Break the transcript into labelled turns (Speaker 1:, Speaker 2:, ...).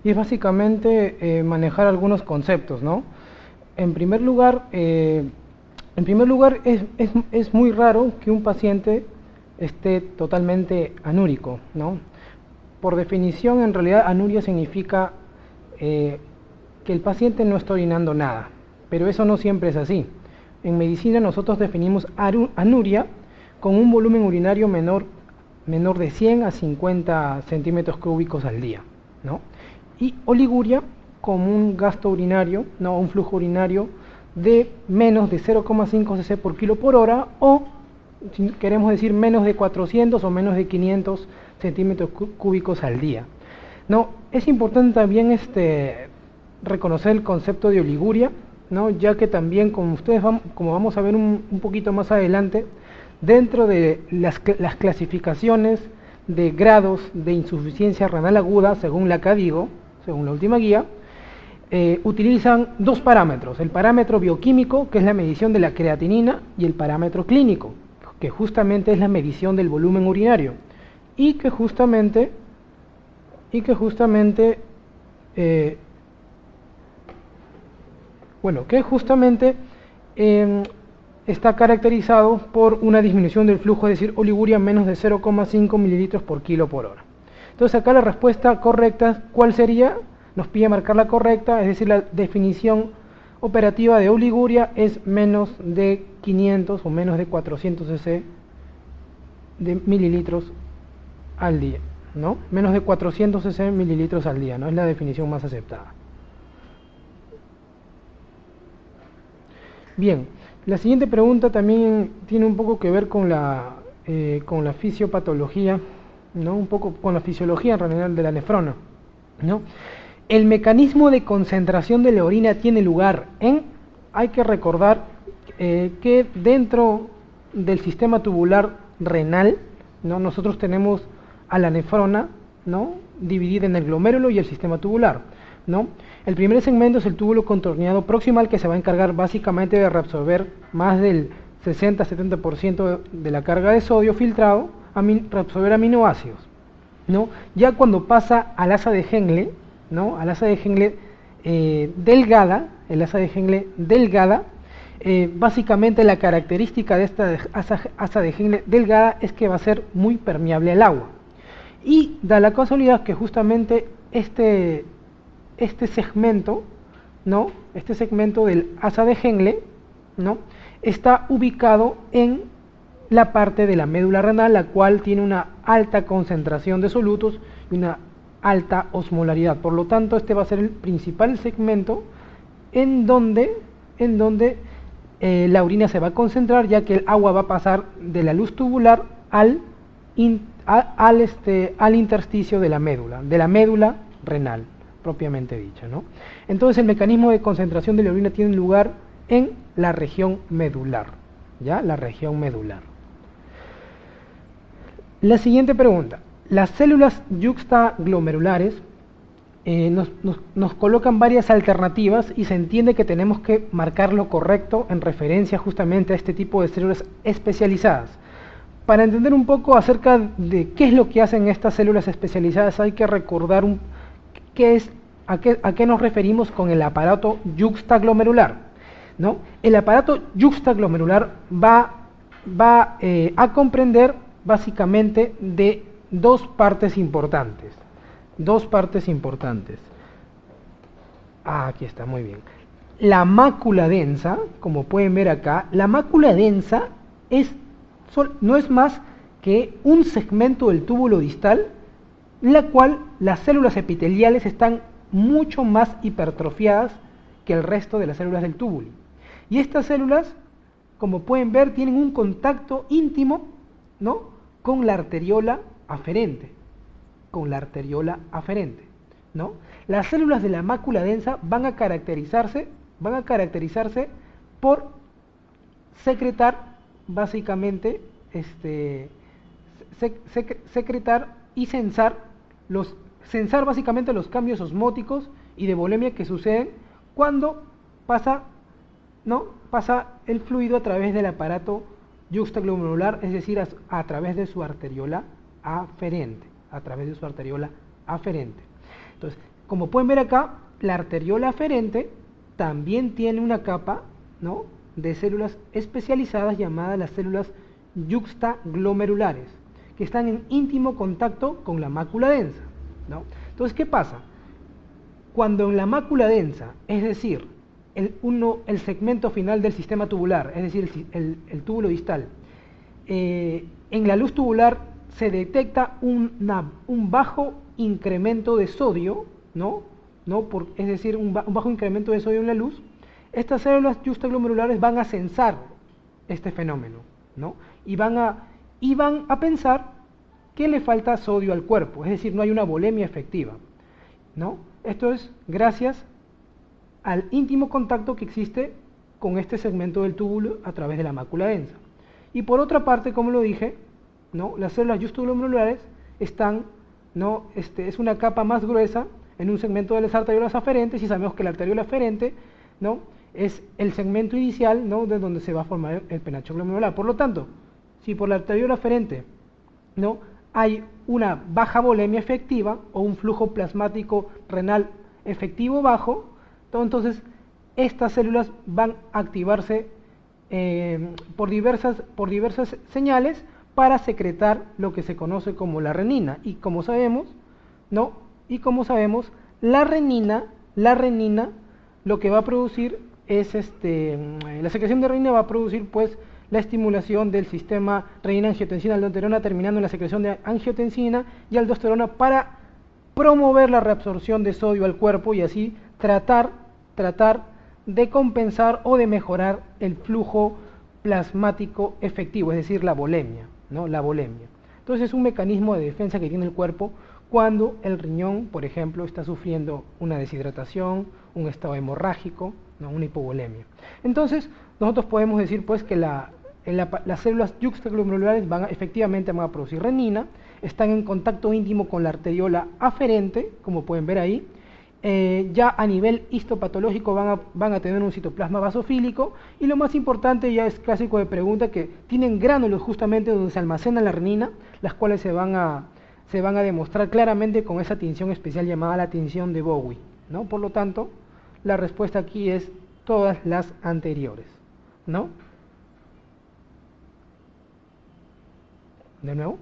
Speaker 1: y es básicamente manejar algunos conceptos, ¿no? En primer lugar, es muy raro que un paciente esté totalmente anúrico, ¿no? Por definición, en realidad, anuria significa que el paciente no está orinando nada, pero eso no siempre es así. En medicina nosotros definimos anuria con un volumen urinario menor de 100 a 50 centímetros cúbicos al día, ¿no? Y oliguria como un gasto urinario, no, un flujo urinario de menos de 0,5 cc por kilo por hora, o si queremos decir menos de 400 o menos de 500 centímetros cúbicos al día, ¿no? Es importante también reconocer el concepto de oliguria, ¿no? Ya que también, como vamos a ver un poquito más adelante, dentro de las clasificaciones de grados de insuficiencia renal aguda, según la CADIGO, según la última guía, utilizan dos parámetros: el parámetro bioquímico, que es la medición de la creatinina, y el parámetro clínico, que justamente es la medición del volumen urinario, y que justamente está caracterizado por una disminución del flujo, es decir, oliguria menos de 0,5 mililitros por kilo por hora. Entonces acá la respuesta correcta, ¿cuál sería? Nos pide marcar la correcta, es decir, la definición operativa de oliguria es menos de 500 o menos de 400 cc de mililitros al día, ¿no? Menos de 400 cc mililitros al día, ¿no? Es la definición más aceptada. Bien, la siguiente pregunta también tiene un poco que ver con la fisiopatología, ¿no? Un poco con la fisiología en realidad de la nefrona, ¿no? El mecanismo de concentración de la orina tiene lugar hay que recordar que dentro del sistema tubular renal, ¿no? Nosotros tenemos a la nefrona, ¿no? Dividida en el glomérulo y el sistema tubular, ¿no? El primer segmento es el túbulo contorneado proximal, que se va a encargar básicamente de reabsorber más del 60-70% de la carga de sodio filtrado, reabsorber aminoácidos, ¿no? Ya cuando pasa al asa de Henle, ¿no? Al asa de Henle delgada, el asa de Henle delgada, básicamente la característica de esta asa de Henle delgada es que va a ser muy permeable al agua. Y da la casualidad que justamente este segmento, ¿no? Este segmento del asa de Henle, ¿no? Está ubicado en la parte de la médula renal, la cual tiene una alta concentración de solutos y una alta osmolaridad. Por lo tanto, este va a ser el principal segmento en donde la orina se va a concentrar, ya que el agua va a pasar de la luz tubular al intersticio de la médula renal propiamente dicha, ¿no? Entonces el mecanismo de concentración de la orina tiene lugar en la región medular, ¿ya? La región medular. La siguiente pregunta: las células yuxtaglomerulares nos colocan varias alternativas y se entiende que tenemos que marcar lo correcto en referencia justamente a este tipo de células especializadas. Para entender un poco acerca de qué es lo que hacen estas células especializadas, hay que recordar a qué nos referimos con el aparato yuxtaglomerular, ¿no? El aparato yuxtaglomerular va a comprender básicamente de dos partes importantes. Aquí está, muy bien. La mácula densa, como pueden ver acá, la mácula densa no es más que un segmento del túbulo distal, en la cual las células epiteliales están mucho más hipertrofiadas que el resto de las células del túbulo. Y estas células, como pueden ver, tienen un contacto íntimo, ¿no? con la arteriola aferente, ¿no? Las células de la mácula densa van a caracterizarse por secretar básicamente secretar y censar básicamente los cambios osmóticos y de volemia que suceden cuando pasa el fluido a través del aparato yuxtaglomerular, es decir, a través de su arteriola aferente, Entonces, Como pueden ver acá, la arteriola aferente también tiene una capa, ¿no?, de células especializadas llamadas las células yuxtaglomerulares, que están en íntimo contacto con la mácula densa, ¿no? Entonces, ¿qué pasa? Cuando en la mácula densa, es decir, el segmento final del sistema tubular, es decir, el túbulo distal, en la luz tubular se detecta un bajo incremento de sodio, ¿no? Es decir, un bajo incremento de sodio en la luz, estas células yuxtaglomerulares van a censar este fenómeno, ¿no? Y van a pensar que le falta sodio al cuerpo, es decir, no hay una volemia efectiva, ¿no? Esto es gracias al íntimo contacto que existe con este segmento del túbulo a través de la mácula densa. Y por otra parte, como lo dije, ¿no?, las células yuxtaglomerulares están, ¿no?, es una capa más gruesa en un segmento de las arteriolas aferentes, y sabemos que la arteriola aferente, ¿no?, es el segmento inicial, ¿no?, de donde se va a formar el penacho glomerular. Por lo tanto, si por la arteriola aferente, ¿no?, hay una baja volemia efectiva o un flujo plasmático renal efectivo bajo, entonces estas células van a activarse por diversas señales para secretar lo que se conoce como la renina. Y como sabemos, ¿no?, la renina lo que va a producir es la secreción de renina va a producir pues la estimulación del sistema renina-angiotensina-aldosterona, terminando en la secreción de angiotensina y aldosterona para promover la reabsorción de sodio al cuerpo y así tratar de compensar o de mejorar el flujo plasmático efectivo, es decir, la volemia, ¿no?, la volemia. Entonces es un mecanismo de defensa que tiene el cuerpo cuando el riñón, por ejemplo, está sufriendo una deshidratación, un estado hemorrágico, ¿no?, una hipovolemia. Entonces, nosotros podemos decir pues que las células yuxtaglomerulares efectivamente van a producir renina, están en contacto íntimo con la arteriola aferente, como pueden ver ahí. Ya a nivel histopatológico van a tener un citoplasma basofílico, y lo más importante, ya es clásico de pregunta, que tienen gránulos justamente donde se almacena la renina, las cuales se van a demostrar claramente con esa tinción especial llamada la tinción de Bowie, ¿no? Por lo tanto, la respuesta aquí es todas las anteriores, ¿no? De nuevo.